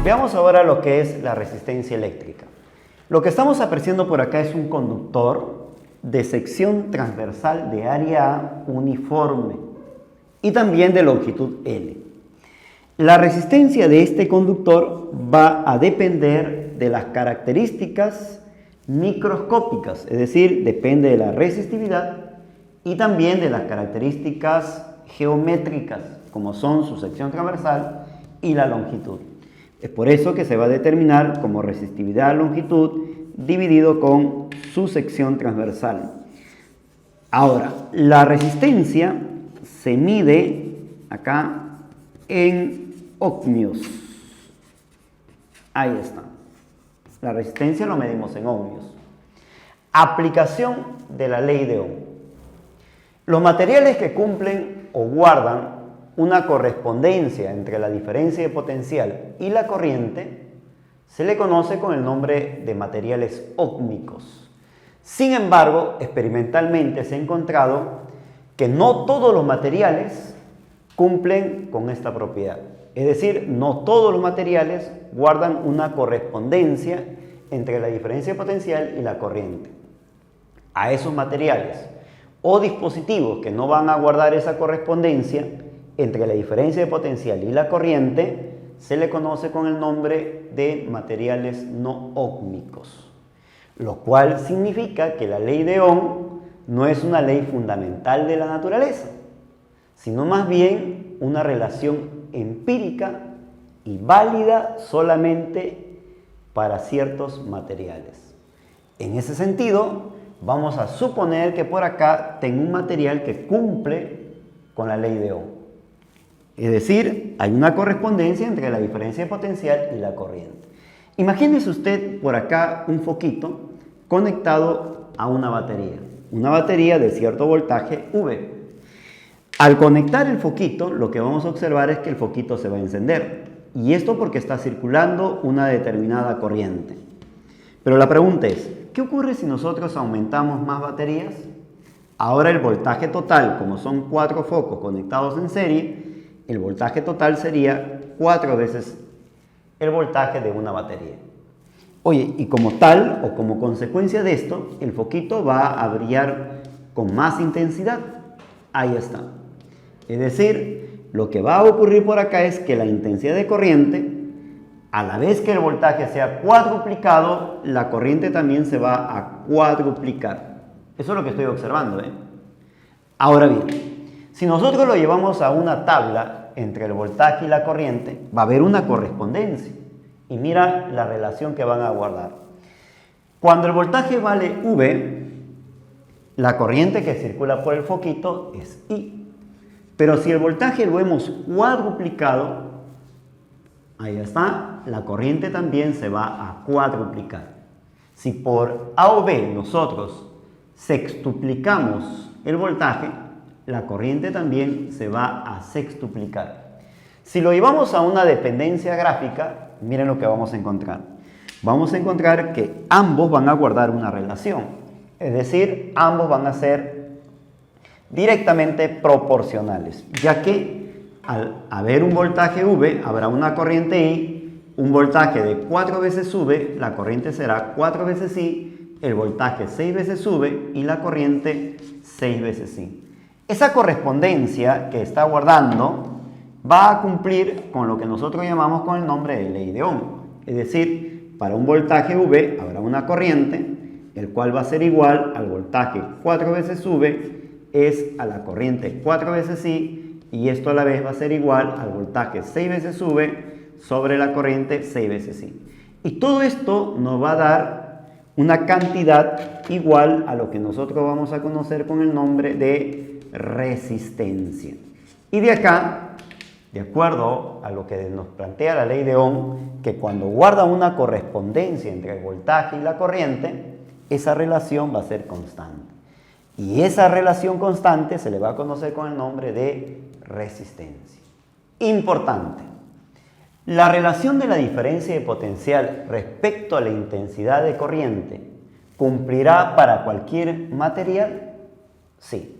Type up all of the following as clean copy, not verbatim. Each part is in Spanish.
Veamos ahora lo que es la resistencia eléctrica. Lo que estamos apreciando por acá es un conductor de sección transversal de área A uniforme y también de longitud L. La resistencia de este conductor va a depender de las características microscópicas, es decir, depende de la resistividad y también de las características geométricas, como son su sección transversal y la longitud. Es por eso que se va a determinar como resistividad longitud dividido con su sección transversal. Ahora, la resistencia se mide acá en ohmios. Ahí está. La resistencia lo medimos en ohmios. Aplicación de la ley de Ohm. Los materiales que cumplen o guardan una correspondencia entre la diferencia de potencial y la corriente se le conoce con el nombre de materiales óhmicos. Sin embargo, experimentalmente se ha encontrado que no todos los materiales cumplen con esta propiedad. Es decir, no todos los materiales guardan una correspondencia entre la diferencia de potencial y la corriente. A esos materiales o dispositivos que no van a guardar esa correspondencia entre la diferencia de potencial y la corriente se le conoce con el nombre de materiales no óhmicos, lo cual significa que la ley de Ohm no es una ley fundamental de la naturaleza, sino más bien una relación empírica y válida solamente para ciertos materiales. En ese sentido, vamos a suponer que por acá tengo un material que cumple con la ley de Ohm. Es decir, hay una correspondencia entre la diferencia de potencial y la corriente. Imagínese usted por acá un foquito conectado a una batería de cierto voltaje V. Al conectar el foquito, lo que vamos a observar es que el foquito se va a encender. Y esto porque está circulando una determinada corriente. Pero la pregunta es, ¿qué ocurre si nosotros aumentamos más baterías? Ahora el voltaje total, como son 4 focos conectados en serie, el voltaje total sería 4 veces el voltaje de una batería. Oye, y como tal o como consecuencia de esto, el foquito va a brillar con más intensidad. Ahí está. Es decir, lo que va a ocurrir por acá es que la intensidad de corriente, a la vez que el voltaje sea cuadruplicado, la corriente también se va a cuadruplicar. Eso es lo que estoy observando, ¿eh? Ahora bien, si nosotros lo llevamos a una tabla entre el voltaje y la corriente, va a haber una correspondencia. Y mira la relación que van a guardar. Cuando el voltaje vale V, la corriente que circula por el foquito es I. Pero si el voltaje lo hemos cuadruplicado, ahí está, la corriente también se va a cuadruplicar. Si por A o B nosotros sextuplicamos el voltaje, la corriente también se va a sextuplicar. Si lo llevamos a una dependencia gráfica, miren lo que vamos a encontrar. Vamos a encontrar que ambos van a guardar una relación. Es decir, ambos van a ser directamente proporcionales, ya que al haber un voltaje V, habrá una corriente I, un voltaje de 4 veces V, la corriente será 4 veces I, el voltaje 6 veces V y la corriente 6 veces I. Esa correspondencia que está guardando va a cumplir con lo que nosotros llamamos con el nombre de ley de Ohm. Es decir, para un voltaje V habrá una corriente, el cual va a ser igual al voltaje 4 veces V es a la corriente 4 veces I, y esto a la vez va a ser igual al voltaje 6 veces V sobre la corriente 6 veces I. Y todo esto nos va a dar una cantidad igual a lo que nosotros vamos a conocer con el nombre de resistencia. Y de acá, de acuerdo a lo que nos plantea la ley de Ohm, que cuando guarda una correspondencia entre el voltaje y la corriente, esa relación va a ser constante. Y esa relación constante se le va a conocer con el nombre de resistencia. Importante. La relación de la diferencia de potencial respecto a la intensidad de corriente ¿cumplirá para cualquier material? Sí.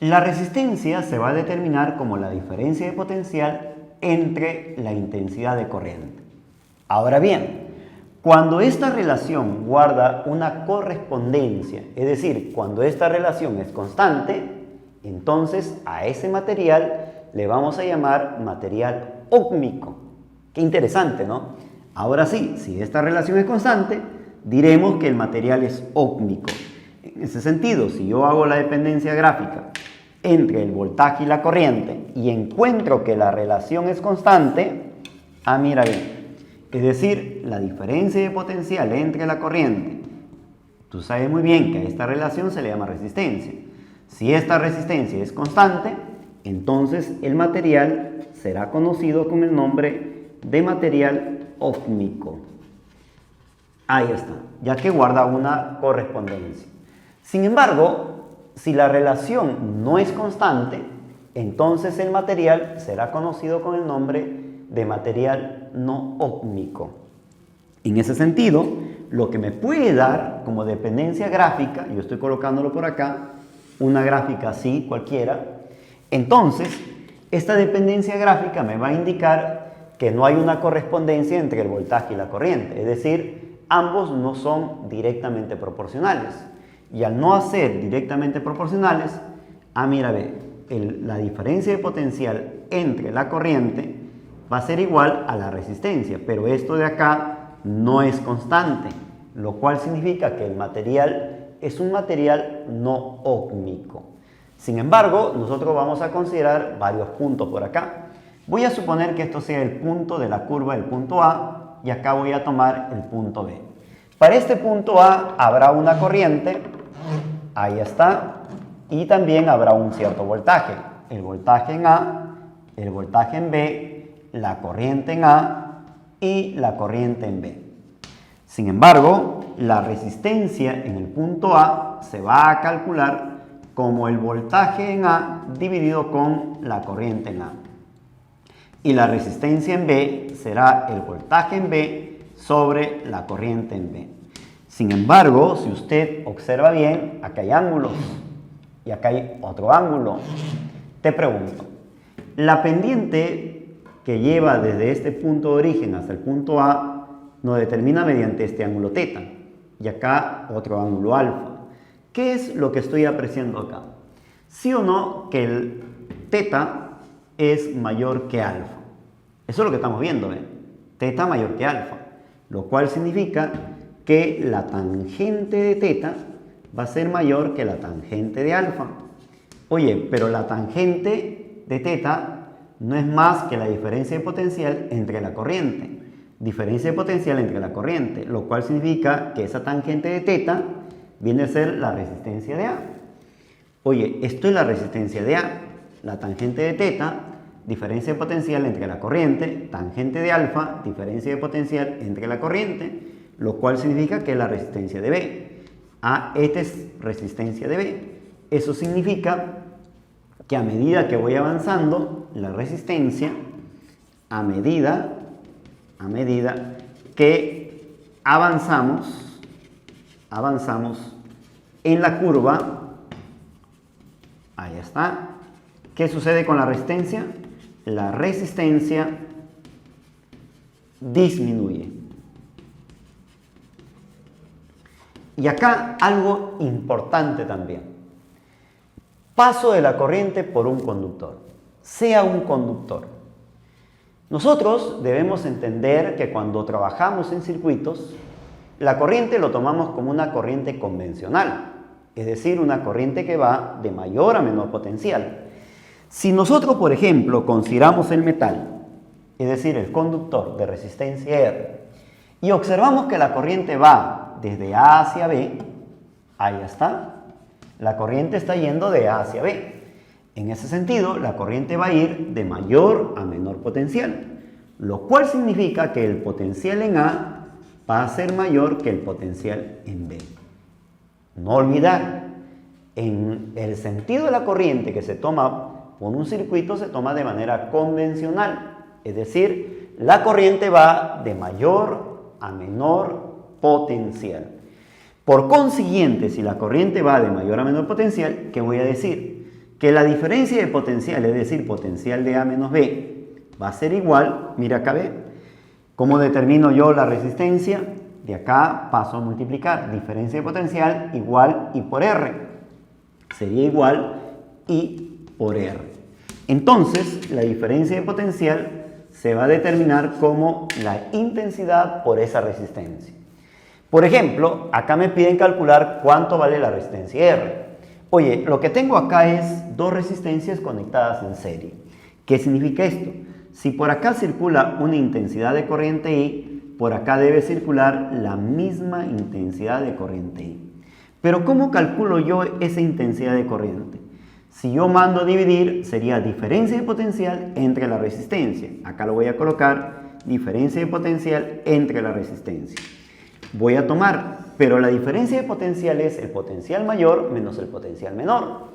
La resistencia se va a determinar como la diferencia de potencial entre la intensidad de corriente. Ahora bien, cuando esta relación guarda una correspondencia, es decir, cuando esta relación es constante, entonces a ese material le vamos a llamar material óhmico. Qué interesante, ¿no? Ahora sí, si esta relación es constante, diremos que el material es óhmico. En ese sentido, si yo hago la dependencia gráfica entre el voltaje y la corriente y encuentro que la relación es constante, mira bien, es decir, la diferencia de potencial entre la corriente, tú sabes muy bien que a esta relación se le llama resistencia. Si esta resistencia es constante, entonces el material será conocido con el nombre de material óhmico. Ahí está, ya que guarda una correspondencia. Sin embargo, si la relación no es constante, entonces el material será conocido con el nombre de material no óhmico. En ese sentido, lo que me puede dar como dependencia gráfica, yo estoy colocándolo por acá, una gráfica así cualquiera, entonces esta dependencia gráfica me va a indicar que no hay una correspondencia entre el voltaje y la corriente, es decir, ambos no son directamente proporcionales. Y al no ser directamente proporcionales, mira, ve, la diferencia de potencial entre la corriente va a ser igual a la resistencia, pero esto de acá no es constante, lo cual significa que el material es un material no óhmico. Sin embargo, nosotros vamos a considerar varios puntos por acá. Voy a suponer que esto sea el punto de la curva del punto A y acá voy a tomar el punto B. Para este punto A habrá una corriente, ahí está, y también habrá un cierto voltaje. El voltaje en A, el voltaje en B, la corriente en A y la corriente en B. Sin embargo, la resistencia en el punto A se va a calcular como el voltaje en A dividido con la corriente en A. Y la resistencia en B será el voltaje en B sobre la corriente en B. Sin embargo, si usted observa bien, acá hay ángulos y acá hay otro ángulo. Te pregunto, la pendiente que lleva desde este punto de origen hasta el punto A nos determina mediante este ángulo θ y acá otro ángulo alfa. ¿Qué es lo que estoy apreciando acá? ¿Sí o no que el θ es mayor que alfa? Eso es lo que estamos viendo, ¿eh? θ mayor que alfa, lo cual significa que la tangente de θ va a ser mayor que la tangente de alfa. Oye, pero la tangente de θ no es más que la diferencia de potencial entre la corriente. Diferencia de potencial entre la corriente, lo cual significa que esa tangente de θ viene a ser la resistencia de A. Oye, esto es la resistencia de A. La tangente de θ, diferencia de potencial entre la corriente, tangente de alfa, diferencia de potencial entre la corriente, lo cual significa que es la resistencia de B. Esta es resistencia de B. Eso significa que a medida que voy avanzando, la resistencia, a medida que avanzamos en la curva, ahí está. ¿Qué sucede con la resistencia? La resistencia disminuye. Y acá algo importante también. Paso de la corriente por un conductor. Sea un conductor. Nosotros debemos entender que cuando trabajamos en circuitos, la corriente lo tomamos como una corriente convencional, es decir, una corriente que va de mayor a menor potencial. Si nosotros, por ejemplo, consideramos el metal, es decir, el conductor de resistencia R, y observamos que la corriente va desde A hacia B, ahí está, la corriente está yendo de A hacia B. En ese sentido, la corriente va a ir de mayor a menor potencial, lo cual significa que el potencial en A va a ser mayor que el potencial en B. No olvidar, en el sentido de la corriente que se toma por un circuito se toma de manera convencional, es decir, la corriente va de mayor a menor potencial. Por consiguiente, si la corriente va de mayor a menor potencial, ¿qué voy a decir? Que la diferencia de potencial, es decir, potencial de A menos B, va a ser igual, mira acá, ve, ¿Cómo determino yo la resistencia? De acá paso a multiplicar. Diferencia de potencial igual I por R. Sería igual I por R. Entonces, la diferencia de potencial se va a determinar como la intensidad por esa resistencia. Por ejemplo, acá me piden calcular cuánto vale la resistencia R. Oye, lo que tengo acá es dos resistencias conectadas en serie. ¿Qué significa esto? Si por acá circula una intensidad de corriente I, por acá debe circular la misma intensidad de corriente I. Pero ¿cómo calculo yo esa intensidad de corriente? Si yo mando a dividir, sería diferencia de potencial entre la resistencia. Acá lo voy a colocar, diferencia de potencial entre la resistencia. Voy a tomar, pero la diferencia de potencial es el potencial mayor menos el potencial menor.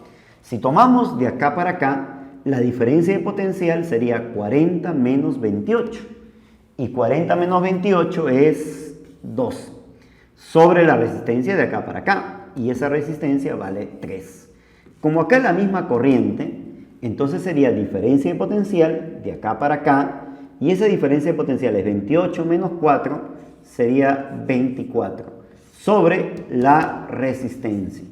Si tomamos de acá para acá, la diferencia de potencial sería 40 menos 28. Y 40 menos 28 es 2. Sobre la resistencia de acá para acá. Y esa resistencia vale 3. Como acá es la misma corriente, entonces sería diferencia de potencial de acá para acá. Y esa diferencia de potencial es 28 menos 4, sería 24. Sobre la resistencia.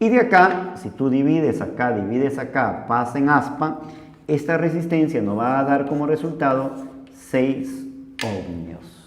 Y de acá, si tú divides acá, pasa en aspa, esta resistencia nos va a dar como resultado 6 ohmios.